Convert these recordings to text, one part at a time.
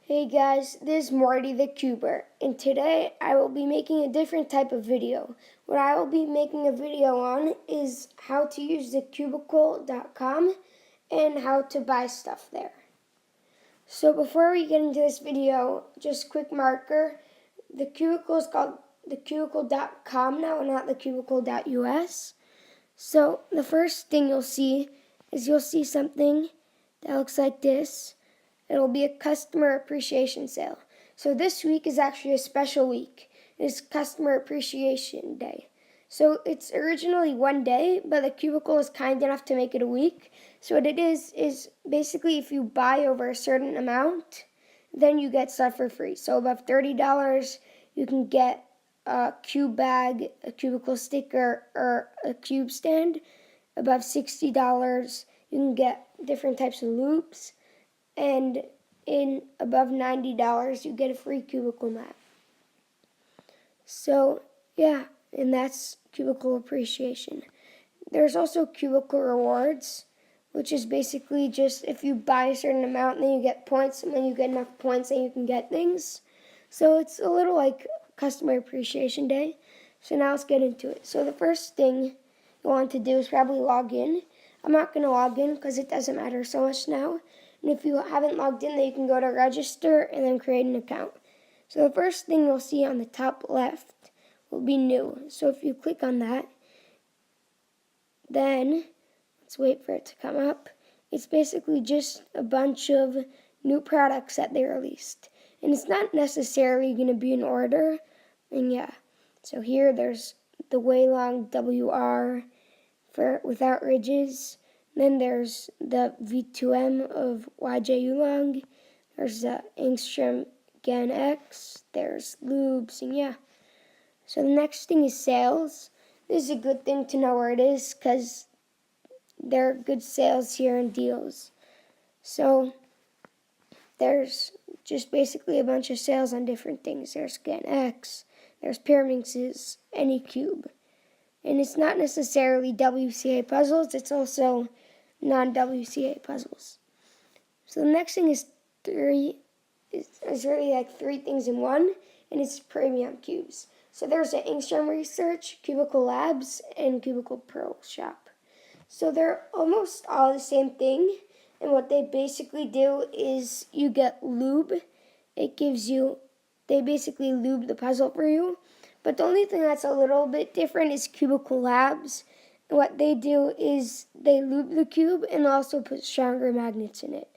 Hey guys, this is Marty the Cuber, and today I will be making a different type of video. What I will be making a video on is how to use TheCubicle.com and how to buy stuff there. So before we get into this video, just quick marker, the Cubicle is called TheCubicle.com now, not TheCubicle.us. So the first thing you'll see something that looks like this. It'll be a customer appreciation sale. So this week is actually a special week. It's Customer Appreciation Day. So it's originally one day, but the Cubicle is kind enough to make it a week. So what it is basically if you buy over a certain amount, then you get stuff for free. So above $30, you can get a cube bag, a cubicle sticker, or a cube stand. Above $60, you can get different types of loops. And in above $90, you get a free cubicle mat. So, yeah, and that's cubicle appreciation. There's also cubicle rewards, which is basically just if you buy a certain amount, then you get points, and then you get enough points, then you can get things. So it's a little like Customer Appreciation Day. So now let's get into it. So the first thing you want to do is probably log in. I'm not going to log in because it doesn't matter so much now. And if you haven't logged in, then you can go to register and then create an account. So the first thing you'll see on the top left will be new. So if you click on that, then let's wait for it to come up. It's basically just a bunch of new products that they released. And it's not necessarily going to be in order. And yeah, so here there's the Waylong WR for without ridges. Then there's the V2M of YJ Oolong. There's the Angstrom Gen X. There's lubes, and yeah. So the next thing is sales. This is a good thing to know where it is because there are good sales here and deals. So there's just basically a bunch of sales on different things. There's Gen X. There's Pyraminx's, Anycube. And it's not necessarily WCA puzzles. It's also non-WCA puzzles. So the next thing is really like three things in one, and it's premium cubes. So there's the Angstrom Research, Cubicle Labs, and Cubicle Pro Shop. So they're almost all the same thing, and what they basically do is you get lube. They basically lube the puzzle for you. But the only thing that's a little bit different is Cubicle Labs. What they do is they lube the cube and also put stronger magnets in it.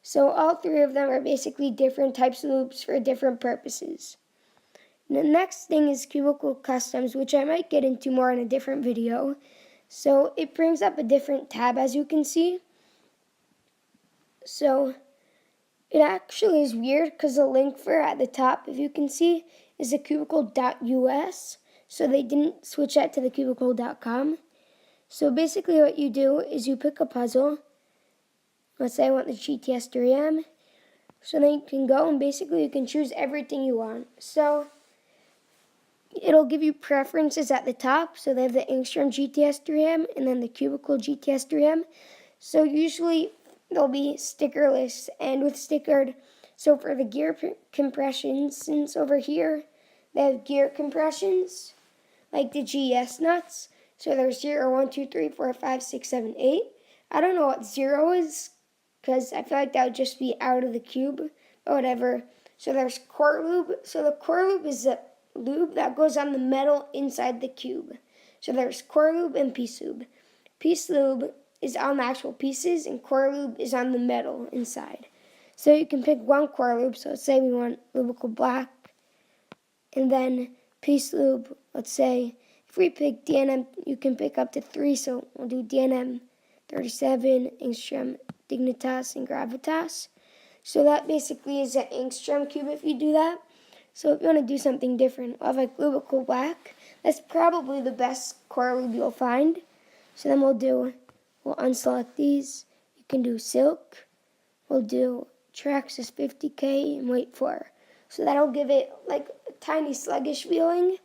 So all three of them are basically different types of loops for different purposes. And the next thing is Cubicle Customs, which I might get into more in a different video. So it brings up a different tab, as you can see. So it actually is weird because the link for at the top, if you can see, is TheCubicle.us. So they didn't switch that to TheCubicle.com. So basically what you do is you pick a puzzle. Let's say I want the GTS 3M. So then you can go and basically you can choose everything you want. So it'll give you preferences at the top. So they have the Angstrom GTS 3M and then the Cubicle GTS 3M. So usually they'll be stickerless and with stickered. So for the gear compressions, since over here they have gear compressions like the GS nuts. So there's 0, 1, 2, 3, 4, 5, 6, 7, 8. I don't know what 0 is because I feel like that would just be out of the cube, but whatever. So there's core lube. So the core lube is the lube that goes on the metal inside the cube. So there's core lube and piece lube. Piece lube is on the actual pieces and core lube is on the metal inside. So you can pick one core lube. So let's say we want lubicle black. And then piece lube, let's say, if we pick DNM, you can pick up to 3, so we'll do DNM 37, Angstrom, Dignitas, and Gravitas. So that basically is an Angstrom cube if you do that. So if you want to do something different, we'll have like lubicle black. That's probably the best core lube you'll find. So then we'll unselect these. You can do silk. We'll do Traxxas 50K and wait for. So that'll give it like a tiny sluggish feeling,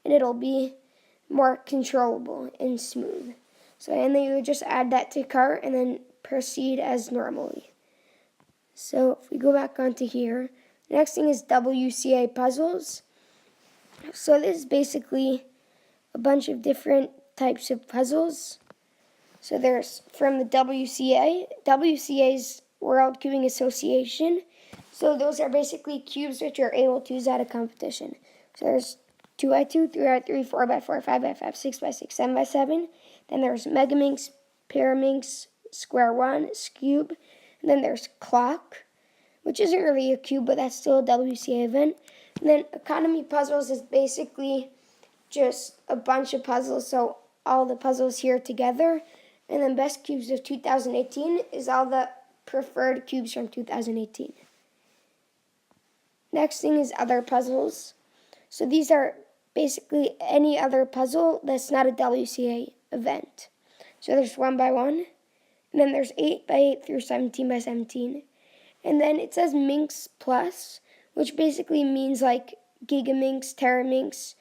and it'll be more controllable and smooth. So and then you would just add that to cart and then proceed as normally. So if we go back onto here, the next thing is WCA puzzles. So this is basically a bunch of different types of puzzles. So there's from the WCA. WCA is World Cubing Association. So those are basically cubes which are able to use at a competition. So there's 2x2, 3x3, 4x4, 5x5, 6x6, 7x7. Then there's Megaminx, Pyraminx, Square One, Cube. And then there's Clock, which isn't really a cube, but that's still a WCA event. And then Economy Puzzles is basically just a bunch of puzzles, so all the puzzles here together. And then Best Cubes of 2018 is all the preferred cubes from 2018. Next thing is Other Puzzles. So these are basically any other puzzle that's not a WCA event. So there's 1x1, and then there's 8x8 through 17x17. And then it says Minx Plus, which basically means like Gigaminx, Teraminx.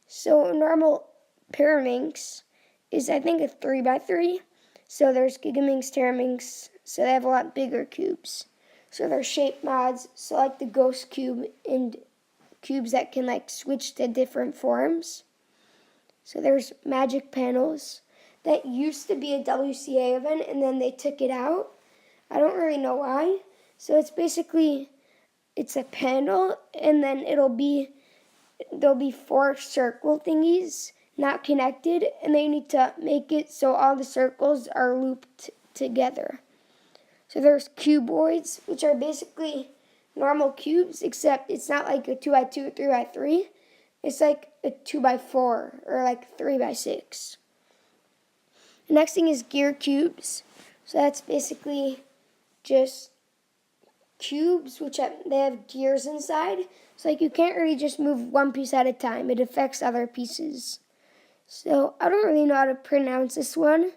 So a normal Pyraminx is, I think, a 3x3. So there's Gigaminx, Teraminx, so they have a lot bigger cubes. So there's shape mods, so like the Ghost Cube and cubes that can like switch to different forms. So there's Magic Panels. That used to be a WCA event, and then they took it out. I don't really know why. So it's basically, it's a panel, and then there'll be 4 circle thingies not connected, and they need to make it so all the circles are looped together. So there's cuboids, which are basically normal cubes, except it's not like a 2x2, 3x3. It's like a 2x4 or like 3x6. The next thing is gear cubes. So that's basically just cubes which they have gears inside. So like you can't really just move one piece at a time. It affects other pieces. So I don't really know how to pronounce this one.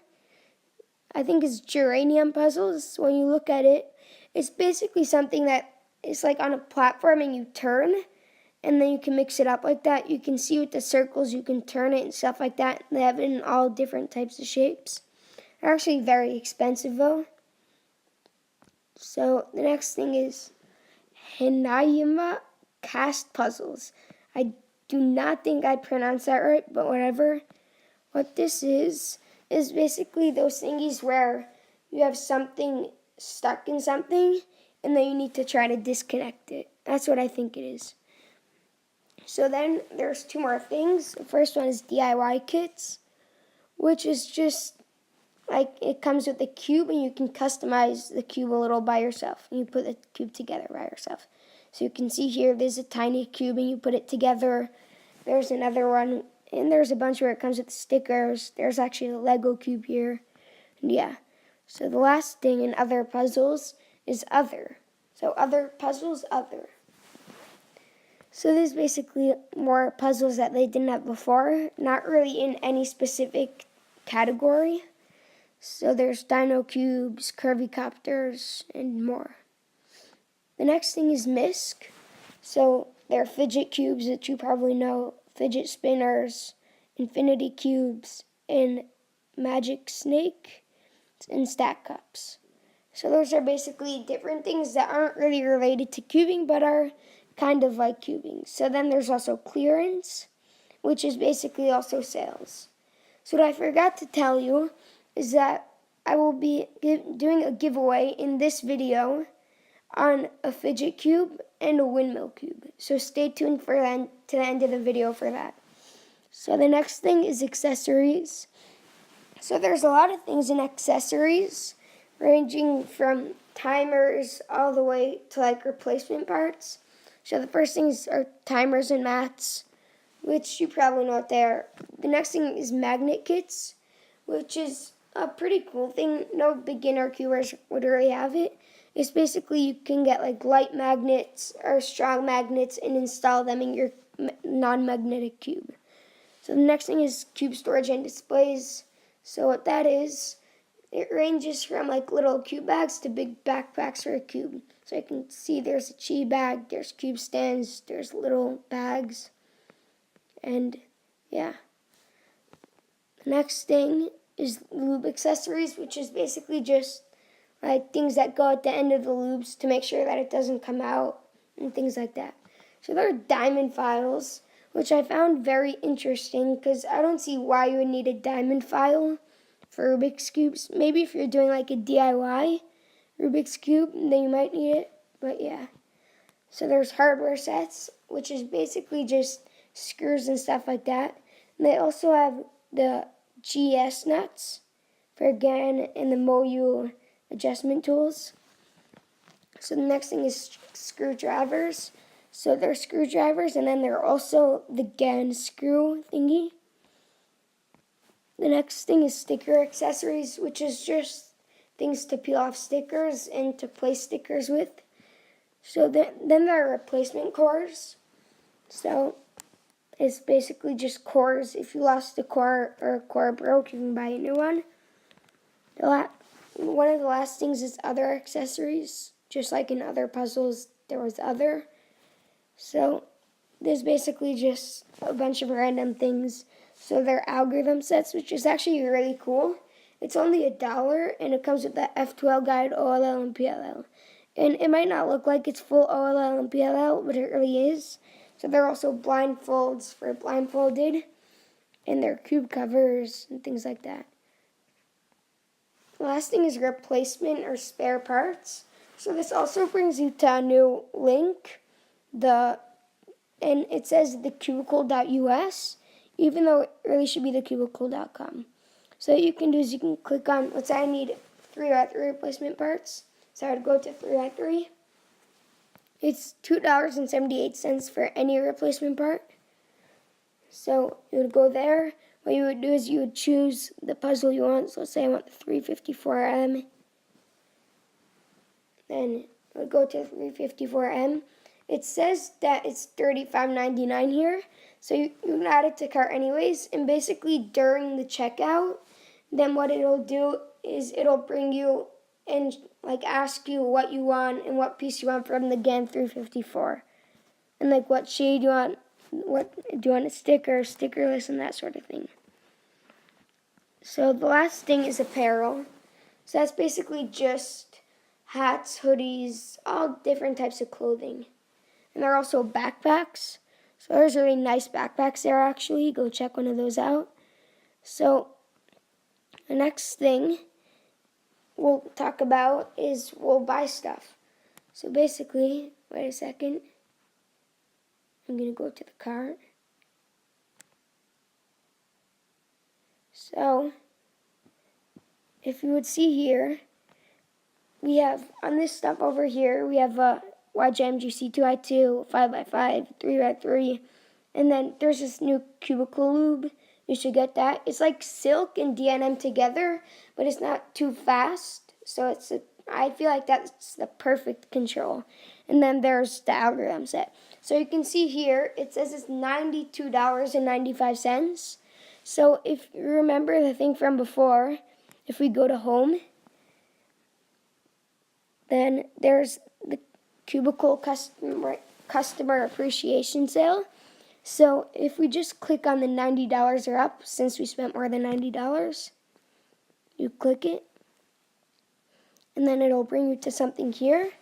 I think it's geranium puzzles. When you look at it, it's basically something that is like on a platform and you turn, and then you can mix it up like that. You can see with the circles, you can turn it and stuff like that. They have it in all different types of shapes. They're actually very expensive though. So the next thing is Hinayama cast puzzles. I do not think I pronounced that right, but whatever. What this is basically those thingies where you have something stuck in something and then you need to try to disconnect it. That's what I think it is. So then there's 2 more things. The first one is DIY kits, which is just like it comes with a cube and you can customize the cube a little by yourself. And you put the cube together by yourself. So you can see here there's a tiny cube and you put it together. There's another one, and there's a bunch where it comes with stickers. There's actually a Lego cube here. And yeah. So the last thing in Other Puzzles is Other. So Other Puzzles, Other. So there's basically more puzzles that they didn't have before, not really in any specific category. So there's dino cubes, curvy copters, and more. The next thing is MISC. So they're fidget cubes that you probably know, fidget spinners, infinity cubes, and magic snake, and stack cups. So those are basically different things that aren't really related to cubing, but are kind of like cubing. So then there's also clearance, which is basically also sales. So what I forgot to tell you is that I will be doing a giveaway in this video on a fidget cube and a windmill cube. So stay tuned for to the end of the video for that. So the next thing is accessories. So there's a lot of things in accessories, ranging from timers all the way to like replacement parts. So the first things are timers and mats, which you probably know what they are. The next thing is magnet kits, which is a pretty cool thing. No beginner cubers would really have it. It's basically you can get like light magnets or strong magnets and install them in your non-magnetic cube. So the next thing is cube storage and displays. So what that is, it ranges from like little cube bags to big backpacks for a cube. So you can see there's a chi bag, there's cube stands, there's little bags, and yeah. The next thing is lube accessories, which is basically just like things that go at the end of the loops to make sure that it doesn't come out and things like that. So there are diamond files, which I found very interesting because I don't see why you would need a diamond file for Rubik's Cubes. Maybe if you're doing like a DIY Rubik's Cube, then you might need it, but yeah. So there's hardware sets, which is basically just screws and stuff like that. And they also have the GS nuts for again and the MOU adjustment tools. So the next thing is screwdrivers. So they're screwdrivers, and then they're also the GAN screw thingy. The next thing is sticker accessories, which is just things to peel off stickers and to place stickers with. So then there are replacement cores. So it's basically just cores. If you lost a core or a core broke, you can buy a new one. One of the last things is other accessories. Just like in other puzzles, there was other. So there's basically just a bunch of random things. So they're algorithm sets, which is actually really cool. It's only $1, and it comes with the F12 guide, OLL, and PLL. And it might not look like it's full OLL and PLL, but it really is. So there are also blindfolds for blindfolded, and there are cube covers and things like that. The last thing is replacement or spare parts. So this also brings you to a new link, and it says TheCubicle.us, even though it really should be TheCubicle.com. So what you can do is you can click on, let's say I need 3x3 replacement parts. So I would go to 3x3. It's $2.78 for any replacement part. So you would go there. What you would do is you would choose the puzzle you want. So let's say I want the 354M. Then I would go to 354M. It says that it's $35.99 here. So you can add it to cart anyways. And basically during the checkout, then what it'll do is it'll bring you and like ask you what you want and what piece you want from the GAN 354. And like what shade you want, what do you want, a sticker, stickerless, and that sort of thing. So the last thing is apparel. So that's basically just hats, hoodies, all different types of clothing. And there are also backpacks. So there's really nice backpacks there actually. Go check one of those out. So the next thing we'll talk about is we'll buy stuff. So basically, wait a second. I'm going to go to the cart. So if you would see here, we have on this stuff over here, we have a YJMGC 2x2, 5x5, 3x3, and then there's this new cubicle lube. You should get that. It's like silk and DNM together, but it's not too fast. So I feel like that's the perfect control. And then there's the algorithm set. So you can see here, it says it's $92.95. So if you remember the thing from before, if we go to home, then there's the Cubicle customer appreciation sale. So if we just click on the $90 or up, since we spent more than $90, you click it, and then it'll bring you to something here,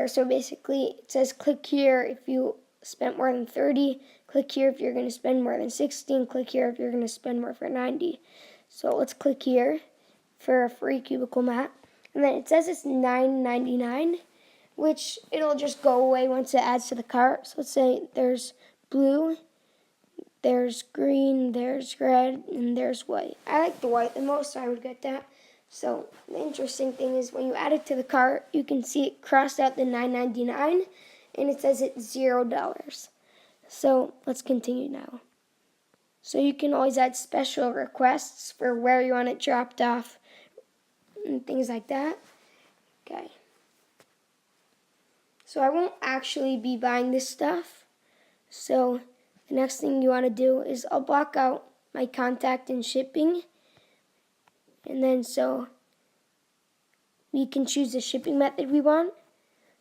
so basically it says click here if you spent more than 30, click here if you're going to spend more than 60, and click here if you're going to spend more for 90. So let's click here for a free cubicle mat, and then it says it's $9.99, which it'll just go away once it adds to the cart. So let's say there's blue, there's green, there's red, and there's white. I like the white the most, so I would get that. So the interesting thing is when you add it to the cart, you can see it crossed out the $9.99, and it says it's $0. So let's continue now. So you can always add special requests for where you want it dropped off and things like that. Okay. So I won't actually be buying this stuff. So the next thing you want to do is I'll block out my contact and shipping. And then so we can choose the shipping method we want.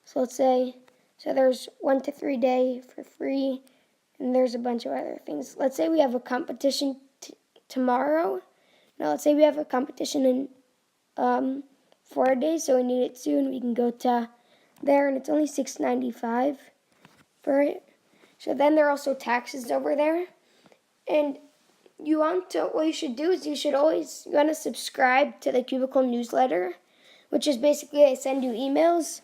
So let's say, so there's 1 to 3 day for free, and there's a bunch of other things. Let's say we have a competition tomorrow. Now let's say we have a competition in 4 days, so we need it soon. We can go to there, and it's only $6.95 for it. So then there are also taxes over there, and what you should do is you want to subscribe to the Cubicle newsletter, which is basically I send you emails.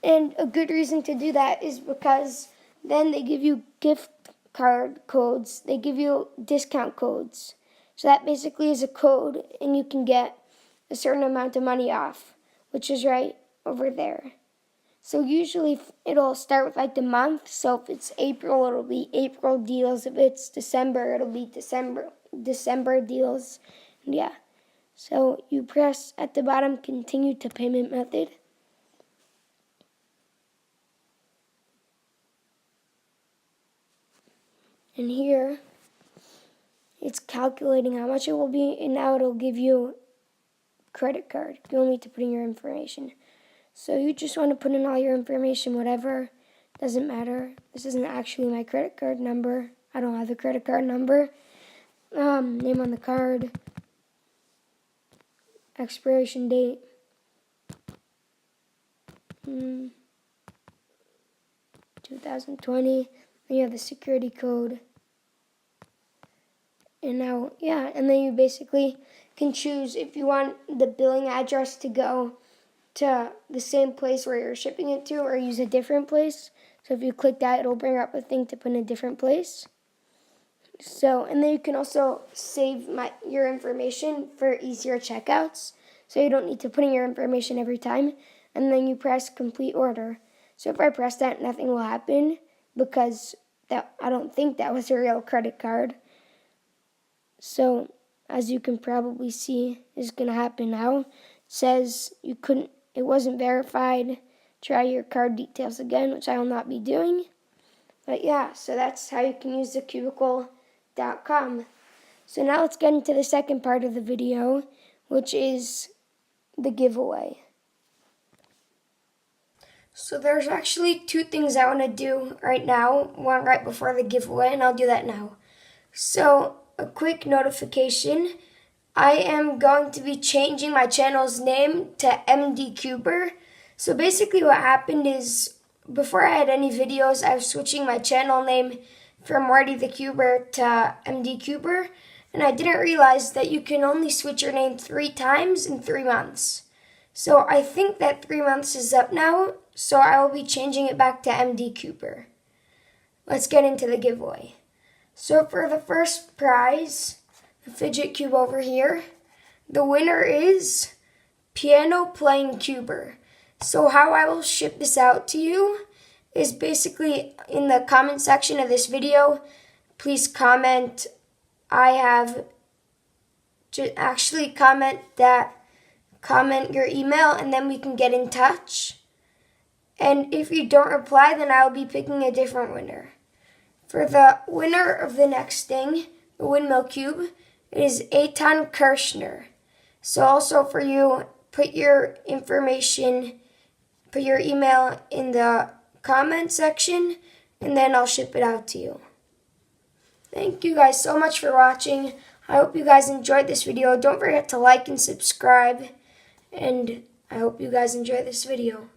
And a good reason to do that is because then they give you gift card codes. They give you discount codes. So that basically is a code, and you can get a certain amount of money off, which is right over there. So usually it'll start with like the month. So if it's April, it'll be April deals. If it's December, it'll be December deals. Yeah. So you press at the bottom, continue to payment method. And here, it's calculating how much it will be, and now it'll give you credit card. You'll need to put in your information. So you just want to put in all your information, whatever, doesn't matter. This isn't actually my credit card number. I don't have a credit card number. Name on the card, expiration date, 2020, then you have the security code. And now, and then you basically can choose if you want the billing address to go to the same place where you're shipping it to, or use a different place. So if you click that, it'll bring up a thing to put in a different place. So, and then you can also save your information for easier checkouts. So you don't need to put in your information every time. And then you press complete order. So if I press that, nothing will happen because I don't think that was a real credit card. So as you can probably see is going to happen now. It says it wasn't verified. Try your card details again, which I will not be doing. But yeah, so that's how you can use TheCubicle.com. So now let's get into the second part of the video, which is the giveaway. So there's actually two things I want to do right now, one right before the giveaway, and I'll do that now. So a quick notification, I am going to be changing my channel's name to TheCubicle. So basically what happened is, before I had any videos, I was switching my channel name from Marty the Cuber to TheCubicle, and I didn't realize that you can only switch your name 3 times in 3 months. So I think that 3 months is up now, so I will be changing it back to TheCubicle. Let's get into the giveaway. So for the first prize, the fidget cube over here, the winner is Piano Playing Cuber. So how I will ship this out to you is basically in the comment section of this video. Please comment, comment your email, and then we can get in touch. And if you don't reply, then I'll be picking a different winner. For the winner of the next thing, the windmill cube, is Eitan Kirshner. So also for you, put your information, put your email in the comment section, and then I'll ship it out to you. Thank you guys so much for watching. I hope you guys enjoyed this video. Don't forget to like and subscribe, and I hope you guys enjoy this video.